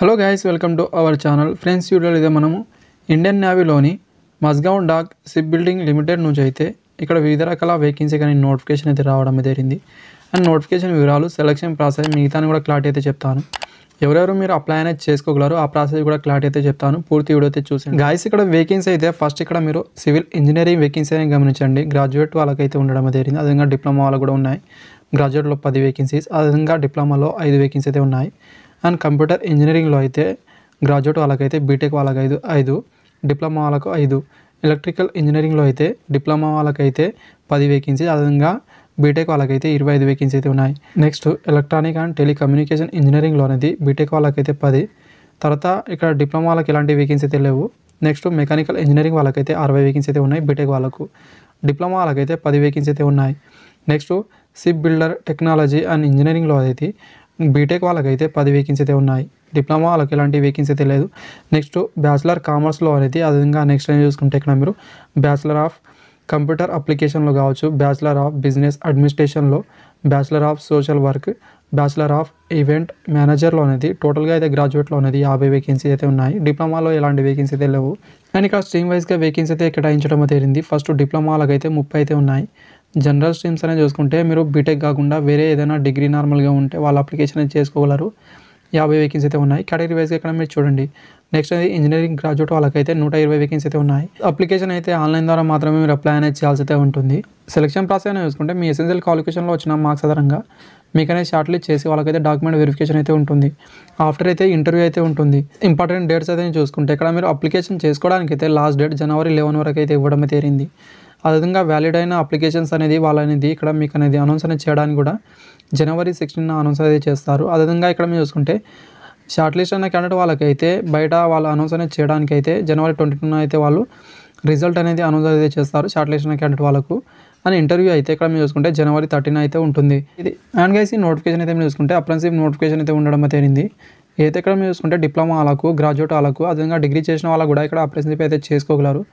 Hello guys, welcome to our channel. Friends, వీడియోలో ఇదే మనము ఇండియన్ నేవీలోని Mazagon dock shipbuilding limited నుంచి అయితే ఇక్కడ వివిధ రకాల వేకెన్సీ కానీ నోటిఫికేషన్ అయితే రావడం జరిగింది. అండ్ నోటిఫికేషన్ వివరాలు, సెలక్షన్ ప్రాసెస్ మిగతాని కూడా క్లారిటీ అయితే చెప్తాను. ఎవరెవరు మీరు అప్లై అనేది చేసుకోగలరు ఆ ప్రాసెస్ కూడా క్లారిటీ అయితే చెప్తాను. పూర్తి వీడియో అయితే చూసి గాయస్, ఇక్కడ వేకెన్సీ అయితే ఫస్ట్ ఇక్కడ మీరు సివిల్ ఇంజనీరింగ్ వేకెన్సీ అని గమనించండి. గ్రాడ్యుయేట్ వాళ్ళకైతే ఉండడం జరిగింది. అదేవిధంగా డిప్లొమా వాళ్ళకు కూడా ఉన్నాయి. గ్రాడ్యుయేట్లో 10 వేకెన్సీస్, అదేవిధంగా డిప్లొమాలో 5 వేకెన్సీ అయితే ఉన్నాయి. అండ్ కంప్యూటర్ ఇంజనీరింగ్లో అయితే గ్రాడ్యుయేట్ వాళ్ళకైతే బీటెక్ వాళ్ళకి 5, డిప్లొమా వాళ్ళకు 5, ఎలక్ట్రికల్ ఇంజనీరింగ్లో అయితే డిప్లొమా వాళ్ళకైతే 10 వేకెన్సీ, అదేవిధంగా బీటెక్ వాళ్ళకైతే 25 వేకెన్సీ అయితే ఉన్నాయి. నెక్స్ట్ ఎలక్ట్రానిక్ అండ్ టెలికమ్యూనికేషన్ ఇంజనీరింగ్లో అనేది బీటెక్ వాళ్ళకైతే 10. తర్వాత ఇక్కడ డిప్లొమా వాళ్ళకి ఎలాంటి వేకెన్సీ అయితే లేవు. నెక్స్ట్ మెకానికల్ ఇంజనీరింగ్ వాళ్ళకైతే 60 వేకెన్సీ అయితే ఉన్నాయి. బీటెక్ వాళ్ళకు, డిప్లొమా వాళ్ళకైతే 10 వేకెన్సీ అయితే ఉన్నాయి. Next ship builder technology and ఇంజనీరింగ్లో అయితే బీటెక్ వాళ్ళకైతే 10 వేకెన్సీ అయితే ఉన్నాయి. డిప్లొమా వాళ్ళకి ఎలాంటి వేకెన్సీ అయితే లేదు. నెక్స్ట్ బ్యాచిలర్ కామర్స్లో అనేది, అదేవిధంగా నెక్స్ట్ ఏం చూసుకుంటే ఇక్కడ మీరు బ్యాచిలర్ ఆఫ్ కంప్యూటర్ అప్లికేషన్లో కావచ్చు, బ్యాచిలర్ ఆఫ్ బిజినెస్ అడ్మినిస్ట్రేషన్లో, bachelor of social work, bachelor of event మేనేజర్లో అనేది టోటల్గా అయితే గ్రాడ్యుయేట్లో అనేది 50 వేకెన్సీ అయితే ఉన్నాయి. డిప్లొమాలో ఎలాంటి వేకెన్సీ అయితే లేవు. అండ్ ఇక్కడ స్ట్రీమ్ వైజ్గా వేకెన్సీ అయితే కేటాయించడం జరిగింది. ఫస్ట్ డిప్లొమా వాళ్ళకైతే 30 అయితే ఉన్నాయి. జనరల్ స్ట్రీమ్స్ అనేది చూసుకుంటే మీరు బీటెక్ కాకుండా వేరే ఏదైనా డిగ్రీ నార్మల్గా ఉంటే వాళ్ళ అప్లికేషన్ అయితే చేసుకోగలరు. 50 వేకెన్సీ అయితే ఉన్నాయి. కేటగిరీ వైజ్గా ఇక్కడ మీరు చూడండి. నెక్స్ట్ అనేది ఇంజనీరింగ్ గ్రాడ్యుయేట్ వాళ్ళకైతే 120 వేకెన్సీ అయితే ఉన్నాయి. అప్లికేషన్ అయితే ఆన్లైన్ ద్వారా మాత్రమే మీరు అప్లై అనేది చేయాల్సి అయితే ఉంటుంది. సెలక్షన్ ప్రాసెస్ అనేది చూసుకుంటే మీ ఎసెన్షియల్ క్వాలిఫికేషన్లో వచ్చిన మార్క్స్ ఆధారంగా మీకు అనేది షార్ట్ లిస్ట్ చేసి వాళ్ళకైతే డాక్యుమెంట్ వెరిఫికేషన్ అయితే ఉంటుంది. ఆఫ్టర్ అయితే ఇంటర్వ్యూ అయితే ఉంటుంది. ఇంపార్టెంట్ డేట్స్ అయితే చూసుకుంటే ఇక్కడ మీరు అప్లికేషన్ చేసుకోవడానికి అయితే లాస్ట్ డేట్ January 11 వరకు అయితే ఇవ్వడం జరిగింది. అదేవిధంగా వ్యాలిడ్ అయిన అప్లికేషన్స్ అనేది వాళ్ళనేది ఇక్కడ మీకు అనేది అనౌన్స్ అనేది చేయడానికి కూడా January 16 అనౌన్స్ అయితే చేస్తారు. అదేవిధంగా ఇక్కడ మీరు చూసుకుంటే షార్ట్ లిస్ట్ అయిన క్యాండిడేట్ వాళ్ళకైతే బయట వాళ్ళు అనౌన్స్ అనేది చేయడానికి అయితే January 22 అయితే వాళ్ళు రిజల్ట్ అనేది అనౌన్స్ అయితే చేస్తారు షార్ట్ లిస్ట్ అయిన క్యాండిడేట్ వాళ్ళకు. అని ఇంటర్వ్యూ అయితే ఇక్కడ మీరు చూసుకుంటే January 13 అయితే ఉంటుంది. ఇది అండ్ గైస్, ఈ నోటిఫికేషన్ అయితే మీరు చూసుకుంటే అప్రెంటిస్‌షిప్ నోటిఫికేషన్ అయితే ఉండడం అయితే జరిగింది. అయితే ఇక్కడ మీరు చూసుకుంటే డిప్లొమా వాళ్ళకు, గ్రాడ్యుయేట్ వాళ్ళకు, అదేవిధంగా డిగ్రీ చేసిన వాళ్ళకు కూడా ఇక్కడ అప్రెంటిస్‌షిప్ అయితే చేసుకోగలరు.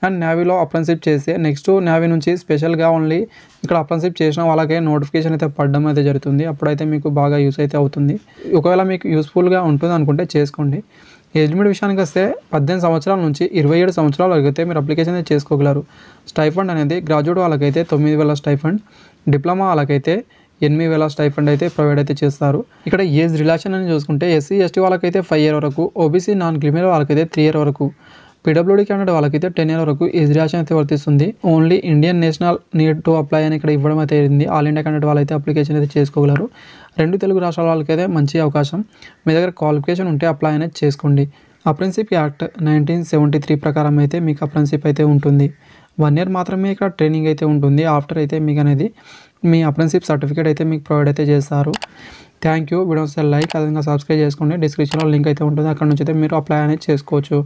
అండ్ నేవీలో అప్రెంటిస్‌షిప్ చేస్తే నెక్స్ట్ నేవీ నుంచి స్పెషల్గా ఓన్లీ ఇక్కడ అప్రెంటిస్‌షిప్ చేసిన వాళ్ళకే నోటిఫికేషన్ అయితే పడడం అయితే జరుగుతుంది. అప్పుడైతే మీకు బాగా యూస్ అయితే అవుతుంది. ఒకవేళ మీకు యూస్ఫుల్గా ఉంటుంది అనుకుంటే చేసుకోండి. ఏజ్ లిమిట్ విషయానికి వస్తే 18 సంవత్సరాల నుంచి 27 సంవత్సరాల వరకు అయితే మీరు అప్లికేషన్ అయితే చేసుకోగలరు. స్టైఫండ్ అనేది గ్రాడ్యుయేట్ వాళ్ళకైతే 9,000 స్టైఫండ్, డిప్లొమా వాళ్ళకైతే 8,000 స్టైఫండ్ అయితే ప్రొవైడ్ అయితే చేస్తారు. ఇక్కడ ఏజ్ రిలాక్షన్ అని చూసుకుంటే SC ST వాళ్ళకైతే 5 years వరకు, OBC నాన్ క్రిమినల్ వాళ్ళకైతే 3 years వరకు, PWD క్యాండిడేట్ వాళ్ళకైతే 10 years వరకు ఏజ్ రిలాక్షన్ అయితే వర్తిస్తుంది. Only Indian national need to apply అని ఇక్కడ ఇవ్వడం అయితే జరిగింది. ఆల్ ఇండియా క్యాండిడేట్ వాళ్ళైతే అప్లికేషన్ అయితే చేసుకోగలరు. 2 తెలుగు రాష్ట్రాల వాళ్ళకైతే మంచి అవకాశం. మీ దగ్గర క్వాలిఫికేషన్ ఉంటే అప్లై అనేది చేసుకోండి. అప్రెంటిస్‌షిప్ యాక్ట్ 1973 ప్రకారం అయితే మీకు అప్రెంటిస్‌షిప్ అయితే ఉంటుంది. 1 year మాత్రమే ఇక్కడ ట్రైనింగ్ అయితే ఉంటుంది. ఆఫ్టర్ అయితే మీకు అనేది మీ అప్రెంటిస్‌షిప్ సర్టిఫికేట్ అయితే మీకు ప్రొవైడ్ అయితే చేస్తారు. Thank you. వీడియోస్ లైక్, అదేవిధంగా సబ్స్క్రైబ్ చేసుకోండి. డిస్క్రిప్షన్లో లింక్ అయితే ఉంటుంది. అక్కడ నుంచి అయితే మీరు అప్లై అనేది చేసుకోవచ్చు.